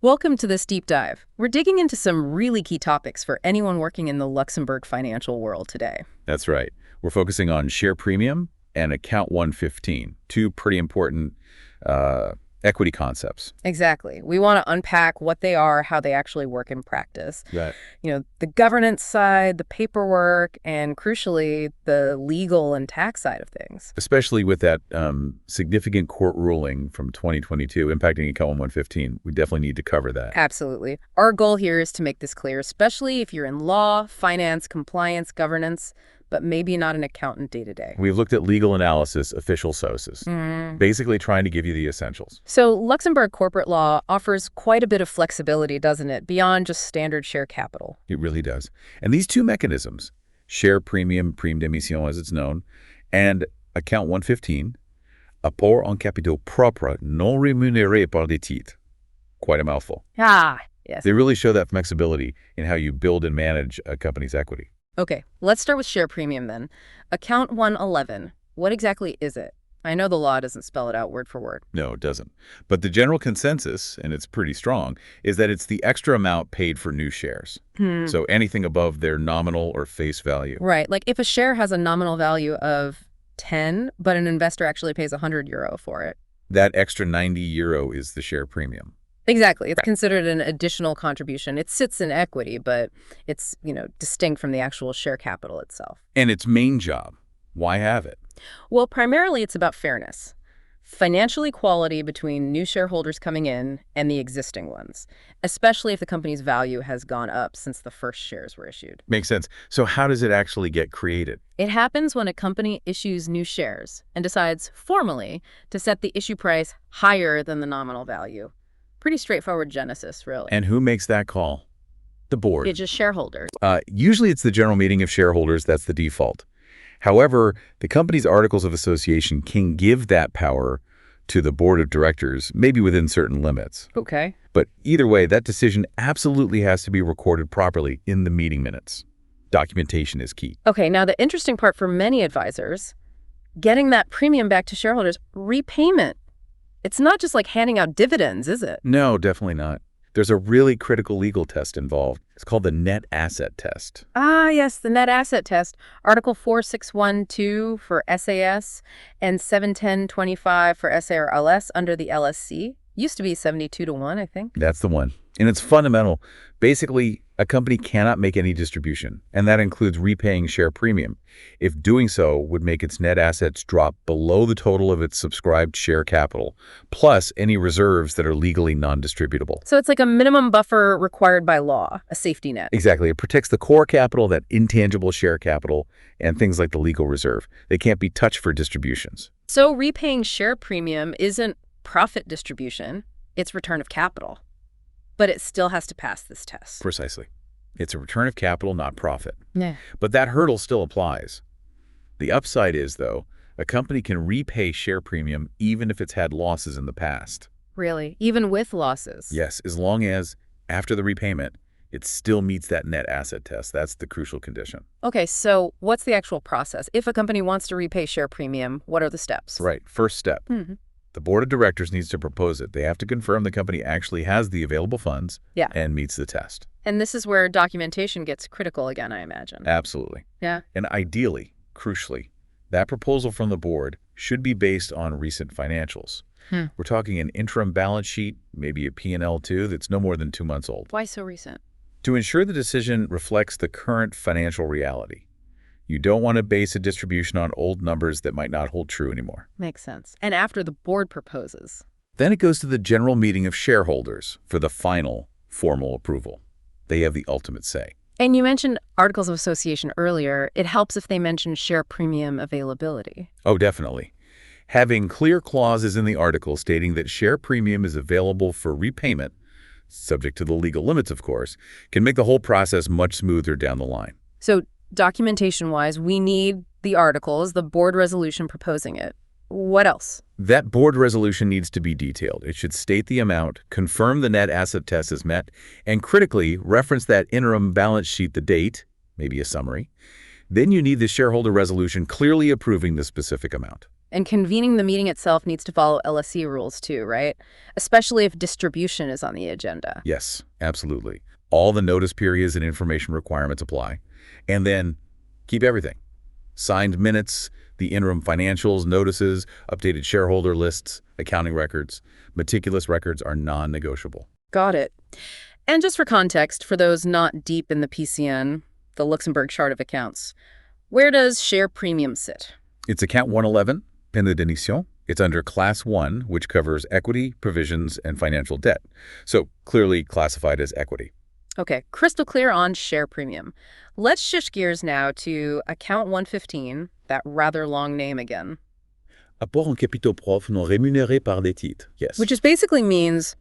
Welcome to this deep dive. We're digging into some really key topics for anyone working in the Luxembourg financial world today. That's right. We're focusing on share premium and account 115, two pretty important equity concepts. Exactly. We want to unpack what they are, how they actually work in practice. Right. The governance side, the paperwork, and crucially, the legal and tax side of things. Especially with that significant court ruling from 2022 impacting account 115. We definitely need to cover that. Absolutely. Our goal here is to make this clear, especially if you're in law, finance, compliance, governance, but maybe not an accountant day-to-day. We've looked at legal analysis, official sources, basically trying to give you the essentials. So Luxembourg corporate law offers quite a bit of flexibility, doesn't it, beyond just standard share capital? It really does. And these two mechanisms, share premium, prime d'émission as it's known, and account 115, apport en capitaux propres non rémunérés par des titres. Quite a mouthful. Ah, yes. They really show that flexibility in how you build and manage a company's equity. Okay, let's start with share premium then. Account 111, what exactly is it? I know the law doesn't spell it out word for word. No, it doesn't. But the general consensus, and it's pretty strong, is that it's the extra amount paid for new shares. So anything above their nominal or face value. Right, like if a share has a nominal value of 10, but an investor actually pays €100 for it. That extra €90 is the share premium. Exactly. It's considered an additional contribution. It sits in equity, but it's, distinct from the actual share capital itself. And its main job, why have it? Well, primarily it's about fairness. Financial equality between new shareholders coming in and the existing ones, especially if the company's value has gone up since the first shares were issued. Makes sense. So how does it actually get created? It happens when a company issues new shares and decides formally to set the issue price higher than the nominal value. Pretty straightforward genesis, really. And who makes that call? The board. It's just shareholders. Usually it's the general meeting of shareholders. That's the default. However, the company's articles of association can give that power to the board of directors, maybe within certain limits. Okay. But either way, that decision absolutely has to be recorded properly in the meeting minutes. Documentation is key. Okay, now the interesting part for many advisors, getting that premium back to shareholders, repayment. It's not just like handing out dividends, is it? No, definitely not. There's a really critical legal test involved. It's called the net asset test. Ah, yes, the net asset test. Article 4612 for SAS and 71025 for SARLS under the LSC. Used to be 72-1, I think. That's the one. And it's fundamental. Basically, a company cannot make any distribution, and that includes repaying share premium, if doing so would make its net assets drop below the total of its subscribed share capital, plus any reserves that are legally non-distributable. So it's like a minimum buffer required by law, a safety net. Exactly. It protects the core capital, that intangible share capital, and things like the legal reserve. They can't be touched for distributions. So repaying share premium isn't profit distribution, it's return of capital. But it still has to pass this test. Precisely. It's a return of capital, not profit. Yeah. But that hurdle still applies. The upside is, though, a company can repay share premium even if it's had losses in the past. Really? Even with losses? Yes, as long as, after the repayment, it still meets that net asset test. That's the crucial condition. Okay, so what's the actual process? If a company wants to repay share premium, what are the steps? Right. First step. The board of directors needs to propose it. They have to confirm the company actually has the available funds and meets the test. And this is where documentation gets critical again, I imagine. Absolutely. Yeah. And ideally, crucially, that proposal from the board should be based on recent financials. We're talking an interim balance sheet, maybe a P&L too, that's no more than 2 months old. Why so recent? To ensure the decision reflects the current financial reality. You don't want to base a distribution on old numbers that might not hold true anymore. Makes sense. And after the board proposes? Then it goes to the general meeting of shareholders for the final formal approval. They have the ultimate say. And you mentioned articles of association earlier. It helps if they mention share premium availability. Oh, definitely. Having clear clauses in the article stating that share premium is available for repayment, subject to the legal limits, of course, can make the whole process much smoother down the line. So documentation-wise, we need the articles, the board resolution proposing it. What else? That board resolution needs to be detailed. It should state the amount, confirm the net asset test is met, and critically reference that interim balance sheet, the date, maybe a summary. Then you need the shareholder resolution clearly approving the specific amount. And convening the meeting itself needs to follow LSE rules too, right? Especially if distribution is on the agenda. Yes, absolutely. All the notice periods and information requirements apply. And then keep everything. Signed minutes, the interim financials, notices, updated shareholder lists, accounting records. Meticulous records are non-negotiable. Got it. And just for context, for those not deep in the PCN, the Luxembourg Chart of Accounts, where does share premium sit? It's account 111, peine de démission. It's under Class 1, which covers equity, provisions, and financial debt. So clearly classified as equity. Okay, crystal clear on share premium. Let's shift gears now to account 115, that rather long name again. Apport en capitaux propres non rémunérés par des titres. Yes. Which just basically means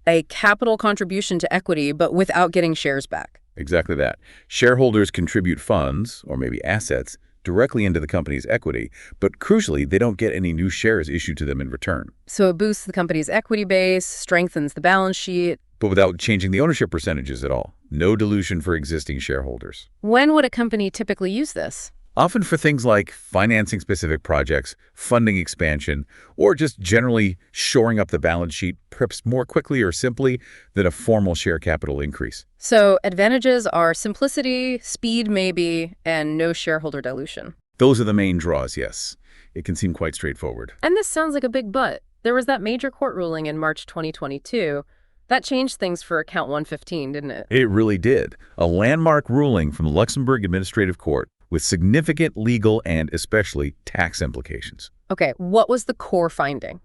a capital contribution to equity, but without getting shares back. Exactly that. Shareholders contribute funds, or maybe assets, directly into the company's equity, but crucially, they don't get any new shares issued to them in return. So it boosts the company's equity base, strengthens the balance sheet. But without changing the ownership percentages at all. No dilution for existing shareholders. When would a company typically use this? Often for things like financing specific projects, funding expansion, or just generally shoring up the balance sheet, perhaps more quickly or simply than a formal share capital increase. So advantages are simplicity, speed maybe, and no shareholder dilution. Those are the main draws, yes. It can seem quite straightforward. And this sounds like a big but. There was that major court ruling in March 2022. That changed things for account 115, didn't it? It really did. A landmark ruling from the Luxembourg Administrative Court with significant legal and especially tax implications. Okay, what was the core finding?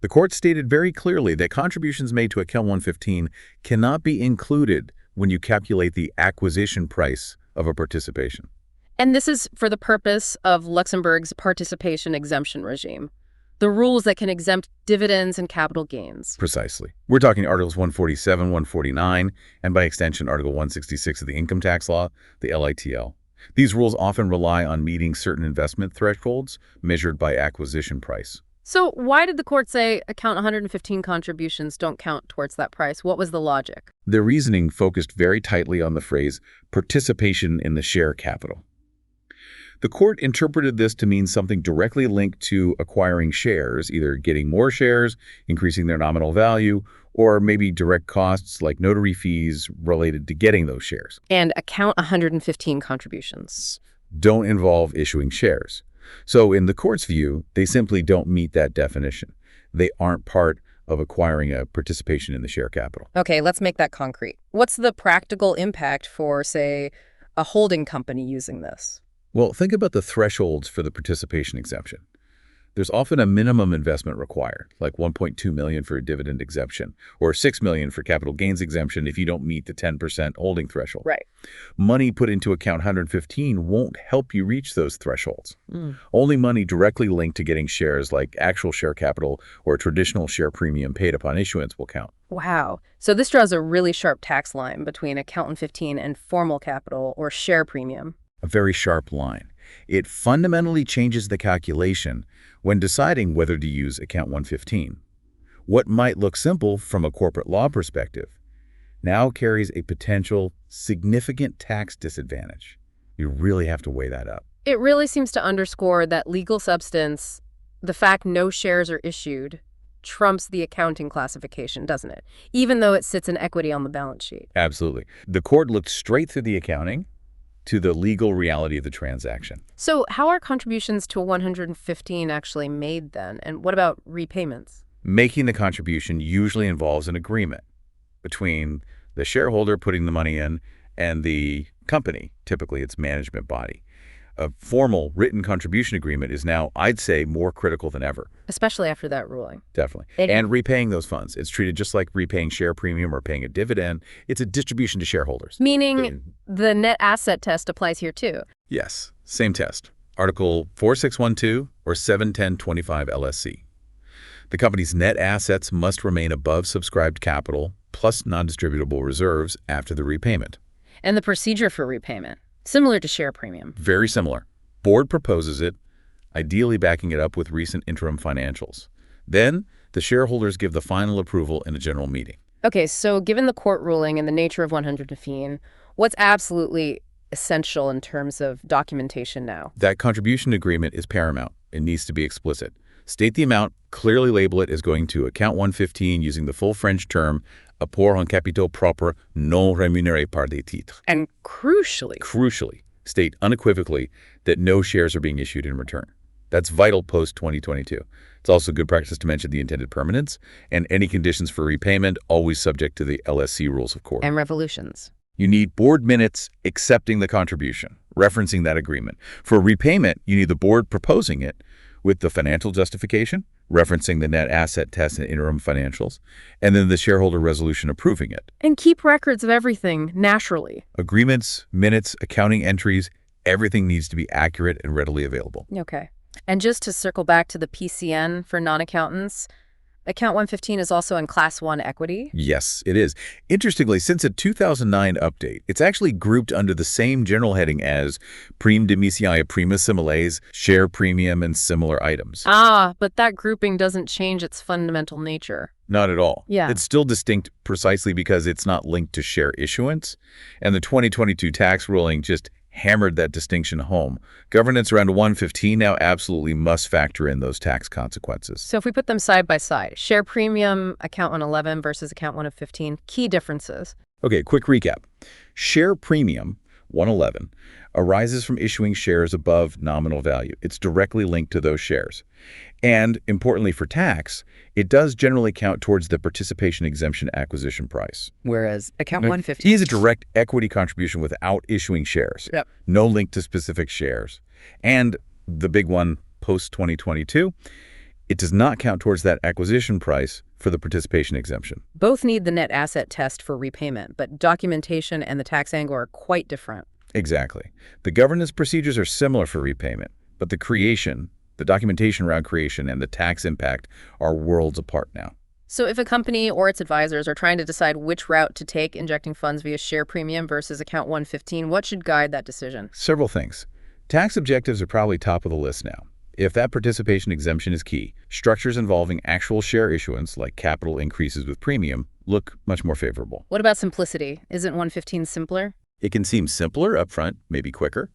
The court stated very clearly that contributions made to account 115 cannot be included when you calculate the acquisition price of a participation. And this is for the purpose of Luxembourg's participation exemption regime. The rules that can exempt dividends and capital gains. Precisely. We're talking Articles 147, 149, and by extension, Article 166 of the Income Tax Law, the LITL. These rules often rely on meeting certain investment thresholds measured by acquisition price. So why did the court say account 115 contributions don't count towards that price? What was the logic? Their reasoning focused very tightly on the phrase participation in the share capital. The court interpreted this to mean something directly linked to acquiring shares, either getting more shares, increasing their nominal value, or maybe direct costs like notary fees related to getting those shares. And account 115 contributions don't involve issuing shares. So in the court's view, they simply don't meet that definition. They aren't part of acquiring a participation in the share capital. Okay, let's make that concrete. What's the practical impact for, say, a holding company using this? Well, think about the thresholds for the participation exemption. There's often a minimum investment required, like $1.2 million for a dividend exemption, or $6 million for capital gains exemption if you don't meet the 10% holding threshold. Right. Money put into account 115 won't help you reach those thresholds. Only money directly linked to getting shares, like actual share capital or traditional share premium paid upon issuance, will count. Wow. So this draws a really sharp tax line between account 115 and formal capital or share premium. A very sharp line. It fundamentally changes the calculation when deciding whether to use account 115. What might look simple from a corporate law perspective now carries a potential significant tax disadvantage. You really have to weigh that up. It really seems to underscore that legal substance, the fact no shares are issued, trumps the accounting classification, doesn't it? Even though it sits in equity on the balance sheet. Absolutely. The court looked straight through the accounting to the legal reality of the transaction. So how are contributions to 115 actually made then? And what about repayments? Making the contribution usually involves an agreement between the shareholder putting the money in and the company, typically its management body. A formal written contribution agreement is now, I'd say, more critical than ever. Especially after that ruling. Definitely. And repaying those funds. It's treated just like repaying share premium or paying a dividend. It's a distribution to shareholders. Meaning the net asset test applies here too. Yes, same test. Article 4612 or 71025 LSC. The company's net assets must remain above subscribed capital plus non-distributable reserves after the repayment. And the procedure for repayment. Similar to share premium. Very similar. Board proposes it, ideally backing it up with recent interim financials. Then, the shareholders give the final approval in a general meeting. Okay, so given the court ruling and the nature of 115, what's absolutely essential in terms of documentation now? That contribution agreement is paramount. It needs to be explicit. State the amount, clearly label it as going to account 115 using the full French term apport en capital propre non rémunéré par des titres. And crucially, state unequivocally that no shares are being issued in return. That's vital post-2022. It's also good practice to mention the intended permanence and any conditions for repayment, always subject to the LSC rules, of course. and revolutions. You need board minutes accepting the contribution, referencing that agreement. For repayment, you need the board proposing it with the financial justification, referencing the net asset test and interim financials, and then the shareholder resolution approving it. And keep records of everything naturally. Agreements, minutes, accounting entries, everything needs to be accurate and readily available. Okay. And just to circle back to the PCN for non-accountants, Account 115 is also in Class 1 equity? Yes, it is. Interestingly, since a 2009 update, it's actually grouped under the same general heading as Prime Domicile Prima Similes, Share Premium, and similar items. But that grouping doesn't change its fundamental nature. Not at all. Yeah. It's still distinct precisely because it's not linked to share issuance, and the 2022 tax ruling just hammered that distinction home. Governance around 115 now absolutely must factor in those tax consequences. So if we put them side by side, share premium, account 111 versus account 115, key differences. Okay, quick recap. Share premium, 111, arises from issuing shares above nominal value. It's directly linked to those shares. And importantly for tax, it does generally count towards the participation exemption acquisition price. Whereas account Now, 115... He is a direct equity contribution without issuing shares. Yep. No link to specific shares. And the big one post-2022, it does not count towards that acquisition price for the participation exemption. Both need the net asset test for repayment, but documentation and the tax angle are quite different. Exactly. The governance procedures are similar for repayment, but the documentation around creation and the tax impact are worlds apart now. So if a company or its advisors are trying to decide which route to take injecting funds via share premium versus account 115, what should guide that decision? Several things. Tax objectives are probably top of the list now. If that participation exemption is key, structures involving actual share issuance, like capital increases with premium, look much more favorable. What about simplicity? Isn't 115 simpler? It can seem simpler upfront, maybe quicker,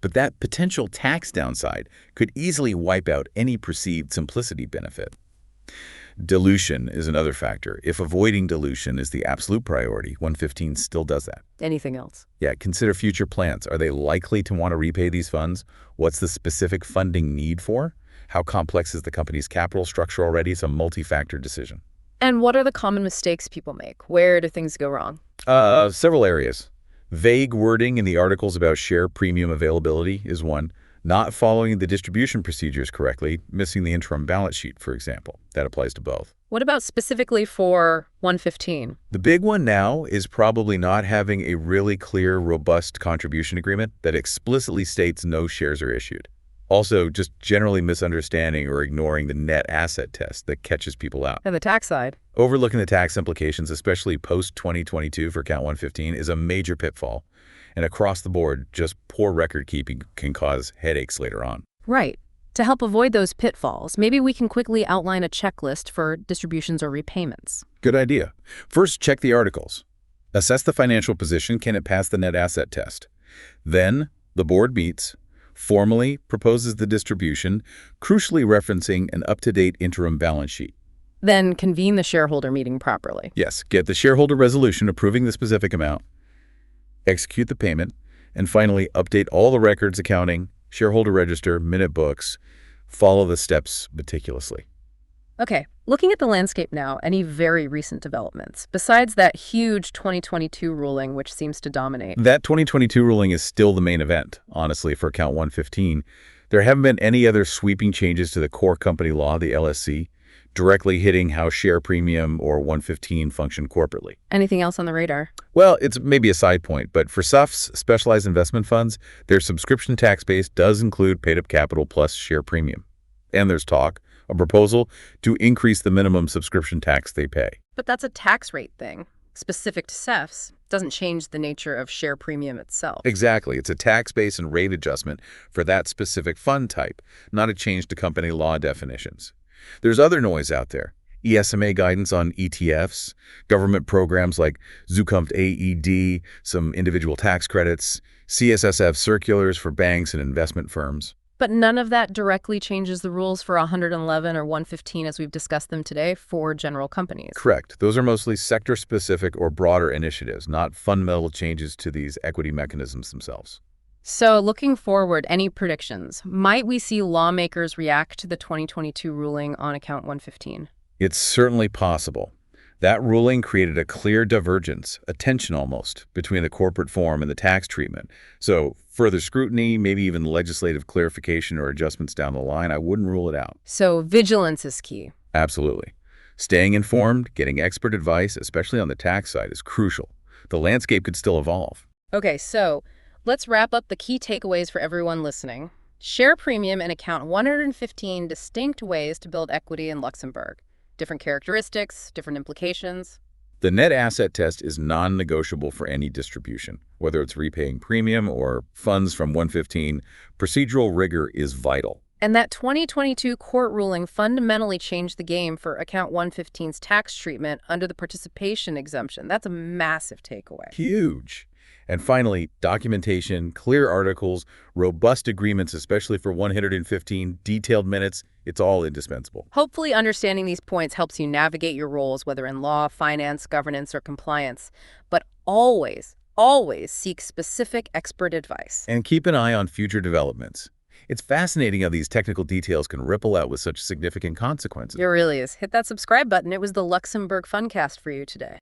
but that potential tax downside could easily wipe out any perceived simplicity benefit. Dilution is another factor. If avoiding dilution is the absolute priority, 115 still does that. Anything else? Yeah, consider future plans. Are they likely to want to repay these funds? What's the specific funding need for? How complex is the company's capital structure already? It's a multi-factor decision. And what are the common mistakes people make? Where do things go wrong? Several areas. Vague wording in the articles about share premium availability is one. Not following the distribution procedures correctly, missing the interim balance sheet, for example. That applies to both. What about specifically for 115? The big one now is probably not having a really clear, robust contribution agreement that explicitly states no shares are issued. Also, just generally misunderstanding or ignoring the net asset test that catches people out. And the tax side? Overlooking the tax implications, especially post-2022 for Count 115, is a major pitfall. And across the board, just poor record keeping can cause headaches later on. Right. To help avoid those pitfalls, maybe we can quickly outline a checklist for distributions or repayments. Good idea. First, check the articles. Assess the financial position. Can it pass the net asset test? Then, the board meets, formally proposes the distribution, crucially referencing an up-to-date interim balance sheet. Then convene the shareholder meeting properly. Yes, get the shareholder resolution approving the specific amount, execute the payment, and finally update all the records, accounting, shareholder register, minute books. Follow the steps meticulously. Okay, looking at the landscape now, any very recent developments, besides that huge 2022 ruling which seems to dominate? That 2022 ruling is still the main event, honestly, for Count 115. There haven't been any other sweeping changes to the core company law, the LSC, directly hitting how share premium or 115 function corporately. Anything else on the radar? Well, it's maybe a side point, but for SUFs, specialized investment funds, their subscription tax base does include paid-up capital plus share premium. And there's talk, a proposal to increase the minimum subscription tax they pay. But that's a tax rate thing, specific to SEFs. Doesn't change the nature of share premium itself. Exactly. It's a tax base and rate adjustment for that specific fund type, not a change to company law definitions. There's other noise out there. ESMA guidance on ETFs, government programs like Zukunft AED, some individual tax credits, CSSF circulars for banks and investment firms. But none of that directly changes the rules for 111 or 115 as we've discussed them today for general companies. Correct. Those are mostly sector-specific or broader initiatives, not fundamental changes to these equity mechanisms themselves. So looking forward, any predictions? Might we see lawmakers react to the 2022 ruling on Account 115? It's certainly possible. That ruling created a clear divergence, a tension almost, between the corporate form and the tax treatment. So further scrutiny, maybe even legislative clarification or adjustments down the line, I wouldn't rule it out. So vigilance is key. Absolutely. Staying informed, getting expert advice, especially on the tax side, is crucial. The landscape could still evolve. Okay, so let's wrap up the key takeaways for everyone listening. Share premium and Account 115 distinct ways to build equity in Luxembourg. Different characteristics, different implications. The net asset test is non-negotiable for any distribution. Whether it's repaying premium or funds from 115, procedural rigor is vital. And that 2022 court ruling fundamentally changed the game for Account 115's tax treatment under the participation exemption. That's a massive takeaway. Huge. And finally, documentation, clear articles, robust agreements, especially for 115, detailed minutes, it's all indispensable. Hopefully understanding these points helps you navigate your roles, whether in law, finance, governance, or compliance. But always, always seek specific expert advice. And keep an eye on future developments. It's fascinating how these technical details can ripple out with such significant consequences. It really is. Hit that subscribe button. It was the Luxembourg Fundcast for you today.